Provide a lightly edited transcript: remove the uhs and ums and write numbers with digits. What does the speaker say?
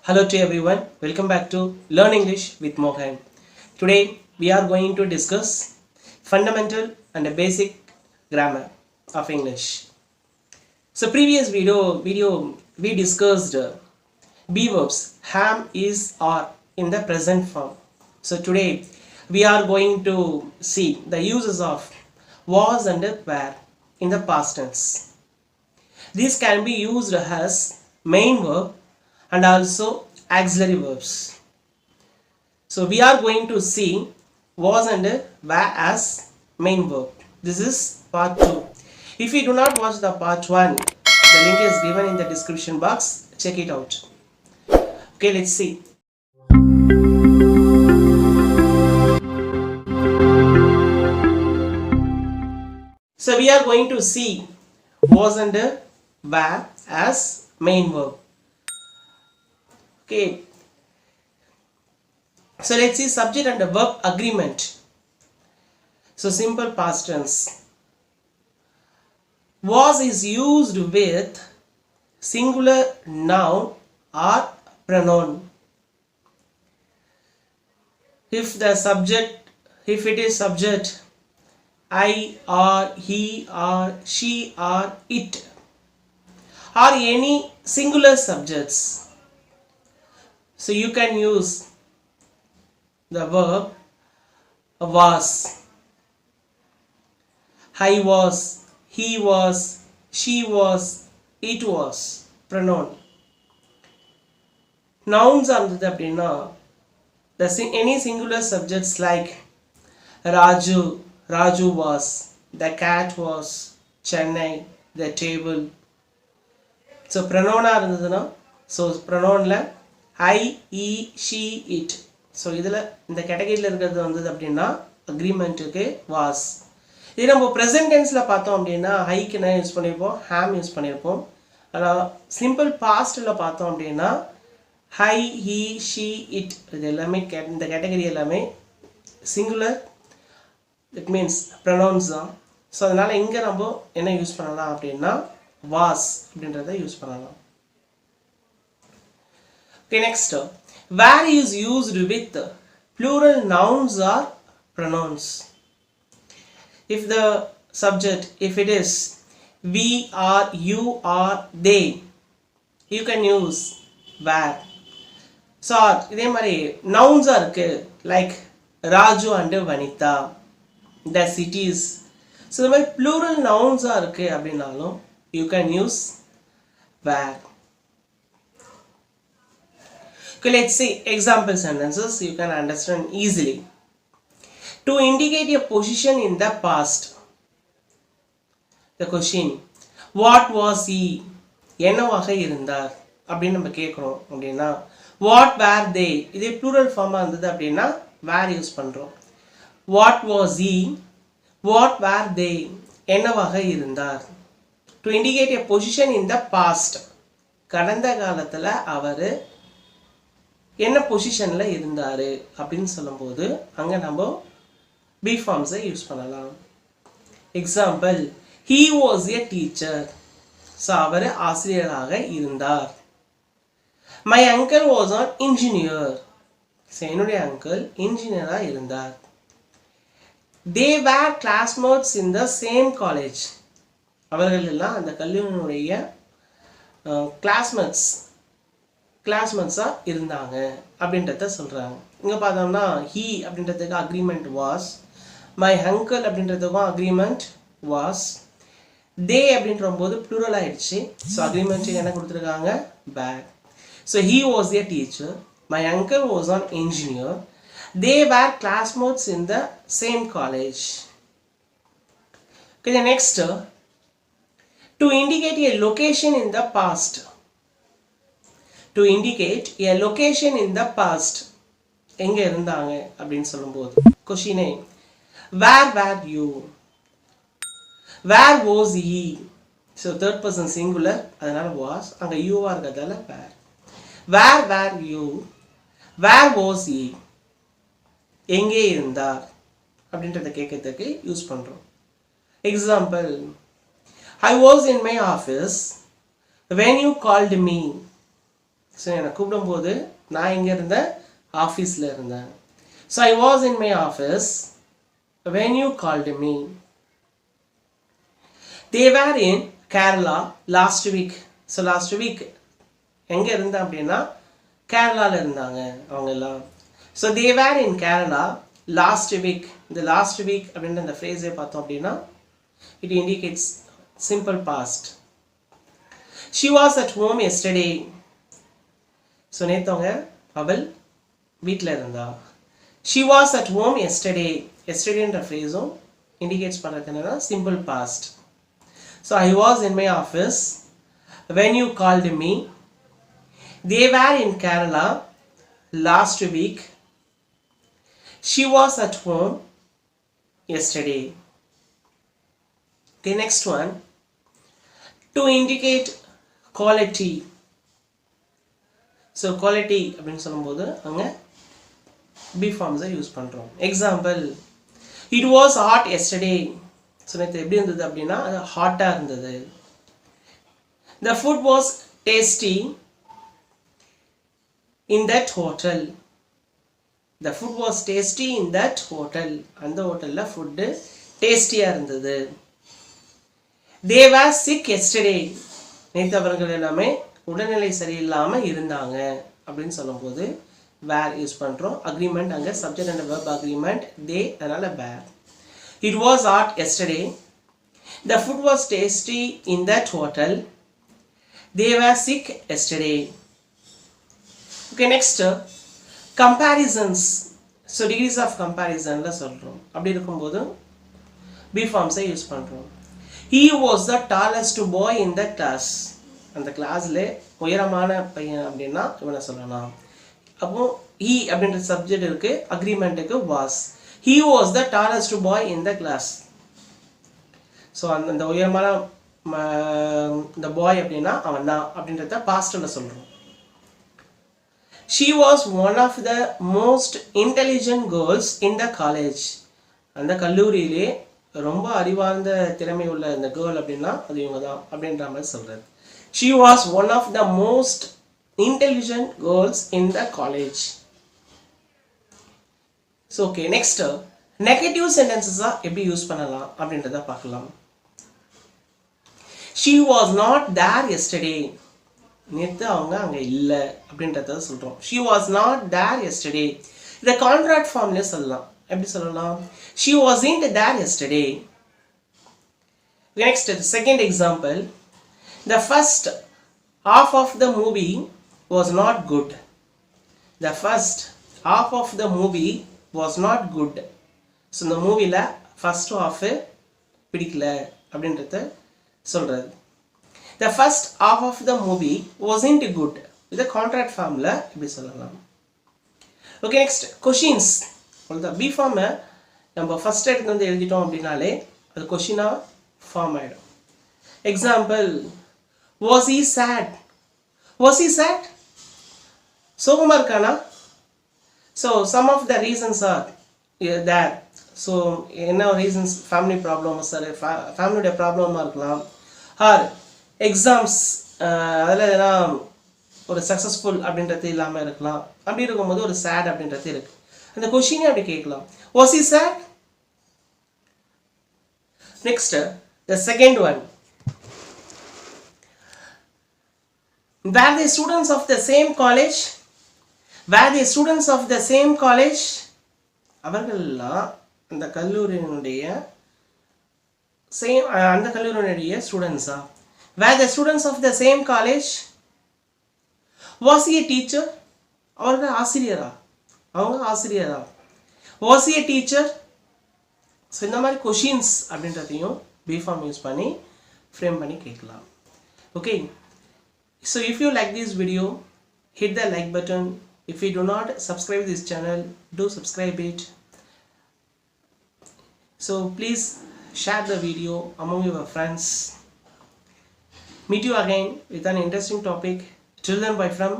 Hello to everyone, welcome back to Learn English with Mohan. Today we are going to discuss fundamental and a basic grammar of English. So previous video we discussed be verbs ham, is, are in the present form. So today we are going to see the uses of was and were in the past tense. These can be used as main verb and also auxiliary verbs. So we are going to see was and were as main verb. This is part 2. If you do not watch the part 1, the link is given in the description box. Check it out. Okay, let's see. So we are going to see was and were as main verb. Okay, so let's see subject and verb agreement. So simple past tense. Was is used with singular noun or pronoun. If it is subject I or he or she or it or any singular subjects, so you can use the verb was. I was, he was, she was, it was, pronoun. Nouns are any singular subjects like Raju was, the cat was, Chennai, the table. So pronoun so pronoun I, he, she, it. So இதில் இந்த கேட்டகரியில் இருக்கிறது வந்தது அப்படின்னா அக்ரிமெண்ட்டுக்கு was. இதே நம்ம present டென்ஸில் பார்த்தோம் அப்படின்னா ஹைக்கு என்ன யூஸ் பண்ணியிருப்போம், ஹேம் யூஸ் பண்ணியிருப்போம். ஆனால் சிம்பிள் பாஸ்ட்டில் பார்த்தோம் அப்படின்னா ஹை, ஹீ, ஷீ, இட் இது எல்லாமே இந்த கேட்டகரி எல்லாமே சிங்குலர், இட் மீன்ஸ் ப்ரொனவுன்ஸ் தான். ஸோ அதனால் இங்கே நம்ம என்ன யூஸ் பண்ணலாம் அப்படின்னா வாஸ் அப்படின்றத யூஸ் பண்ணலாம். Okay, next, where is used with plural nouns or pronouns. If the subject, if it is we are, you are, they, you can use where. So இதே மாதிரி nouns இருக்கு like Raju and Vanitha, the cities. So இந்த மாதிரி plural nouns இருக்கு அப்படின்னாலும் you can use where. Okay, let's see example sentences you can understand easily. To indicate a position in the past. The question, what was he? என்னவாக இருந்தார் அப்படின்னு நம்ம கேட்குறோம் அப்படின்னா what were they, இதே plural ஃபார்மாக இருந்தது அப்படின்னா were யூஸ் பண்ணுறோம். what was he, what were they, என்னவாக இருந்தார். To indicate a position in the past, கடந்த காலத்தில் அவர் என்ன பொசிஷனில் இருந்தார் அப்படின்னு சொல்லும்போது அங்கே நம்ம பி ஃபார்ம்ஸை யூஸ் பண்ணலாம். Example, he was a teacher. So அவர் ஆசிரியராக இருந்தார். My uncle was an engineer. So என்னுடைய அங்கிள் இன்ஜினியராக இருந்தார். They were classmates in the same college. அவர்கள் எல்லாம் அந்த கல்லூரியினுடைய கிளாஸ்மேட்ஸாக இருந்தாங்க அப்படின்றத சொல்கிறாங்க. இங்கே பார்த்தோம்னா ஹீ அப்படின்றதுக்கு அக்ரிமெண்ட் வாஸ், மை அங்கிள் அப்படின்றதுக்கும் அக்ரிமெண்ட் வாஸ், தே அப்படின்ற போது ப்ளூரல் ஆகிடுச்சு. ஸோ அக்ரிமெண்ட்டுக்கு என்ன கொடுத்துருக்காங்க, பேர். So he was a teacher, my uncle was an engineer, they were classmates in the same college. Okay, the next, to indicate a location in the past. To indicate a location in the past, எங்கே இருந்தாங்க அப்படின்னு சொல்லும்போது கொஷினே where were you, where was he. So third person singular, அதனால was, அங்கே யூவாக இருக்கிறதால where were you, where was he, எங்கே இருந்தார் அப்படின்றத கேட்கறதுக்கு யூஸ் பண்ணுறோம். Example, I was in my office when you called me. So என்னை கூப்பிடும்போது நான் எங்கே இருந்தேன், ஆஃபீஸில் இருந்தேன். So I was in my office when you called me. They were in Kerala last week. So last week எங்கே இருந்தேன் அப்படின்னா கேரளாவில் இருந்தாங்க அவங்க எல்லாம். So they were in Kerala last week. இந்த லாஸ்ட் வீக் அப்படின்ற இந்த ஃப்ரேஸை பார்த்தோம் அப்படின்னா it indicates simple past. She was at home yesterday. ஸோ நேற்றவங்க அவள் வீட்டில் இருந்தா. She was at home yesterday. எஸ்டர்டேன்ற ஃப்ரேஸும் இண்டிகேட்ஸ் பண்ணுறது என்னன்னா simple past. So I was in my office when you called me. They were in Kerala last week. She was at home yesterday. Okay, next one. To indicate quality. So quality அப்படினு சொல்லும்போது அங்க be forms use பண்றோம். Example, it was hot yesterday. So நேத்து எப்படி இருந்தது அப்படின்னா அது ஹாட்டா இருந்தது. The food was tasty in that hotel. The food was tasty in that hotel. அந்த ஹோட்டல்ல ஃபுட் டேஸ்டியா இருந்தது. They were sick yesterday. நேத்து அவர்கள் எல்லாமே உடல்நிலை சரியில்லாம இருந்தாங்க அப்படின்னு சொல்லும்போது were யூஸ் பண்றோம். அக்ரிமெண்ட் அங்க subject and verb agreement they, அதனால were. It was hot yesterday. The food was tasty in that hotel. They were sick yesterday. Okay, next comparisons. So degrees of comparison la solrom. அப்படி இருக்கும்போது be forms use பண்றோம். He was the tallest boy in the class. அந்த கிளாஸ்ல உயரமான பையன் அப்படின்னா இவனை சொல்லலாம். அப்போ he அப்படின்ற சப்ஜெக்ட் இருக்கு, அக்ரிமெண்ட்டுக்கு was. He was the tallest boy in the class. So அந்த உயரமான இந்த பாய் அப்படின்னா அவன் தான் அப்படின்றத பாஸ்ட்ல சொல்றோம். She was one of the most intelligent girls in the college. அந்த கல்லூரியிலே ரொம்ப அறிவார்ந்த திறமை உள்ள இந்த கேர்ள் அப்படின்னா அது இவங்க தான் அப்படின்ற மாதிரி சொல்றாரு. She was one of the most intelligent girls in the college. So okay, next negative sentences எப்படி யூஸ் பண்ணலாம் அப்படின்றத பார்க்கலாம். She was not there yesterday. நேத்து அவங்க அங்க இல்ல அப்படின்றத சொல்றோம். She was not there yesterday. இத கான்ட்ராக்ட் ஃபார்ம்ல சொல்லலாம். எப்படி சொல்லலாம்? She wasn't there yesterday. Next, the second example. The first half of the movie was not good. The first half of the movie was not good. So இந்த மூவில first half பிடிக்கல அப்படின்றத சொல்றது. The first half of the movie wasn't good. இது contract ஃபார்ம்ல இப்படி சொல்லலாம். Okay, next questions. அவ்வளவுதான். B ஃபார்ம் நம்ம ஃபர்ஸ்ட் எடுத்து வந்து எழுதிட்டோம் அப்படினாலே அது क्वेश्चन ஃபார்ம் ஆயிடும். Example, was he sad? Was he sad? சோகமா இருக்கானா? So some of the reasons are there. So என்ன reasons? family problem சார், ஃபேமிலியோட ப்ராப்ளமா இருக்கலாம். ஆர் எக்ஸாம்ஸ் அதில் எதனா ஒரு சக்ஸஸ்ஃபுல் அப்படின்றது இல்லாமல் இருக்கலாம். அப்படி இருக்கும்போது ஒரு சேட் அப்படின்றது இருக்கு. அந்த கொஷினே அப்படி கேட்கலாம். Was he sad? Next, the second one. Were they students of the same college? Were they students of the same college? அவர்கள்லாம் அந்த கல்லூரியினுடைய சேம் அந்த கல்லூரியினுடைய ஸ்டூடெண்ட்ஸா? Were the students of the same college? Was he a teacher? அவர்கள் ஆசிரியரா? அவங்க ஆசிரியரா? Was he a teacher? So இந்த மாதிரி கொஷின்ஸ் அப்படின்றதையும் பி ஃபார்ம் யூஸ் பண்ணி ஃப்ரேம் பண்ணி கேட்கலாம். Okay, so if you like this video, hit the like button. If you do not subscribe this channel, do subscribe it. So please share the video among your friends. Meet you again with an interesting topic. Till then, bye from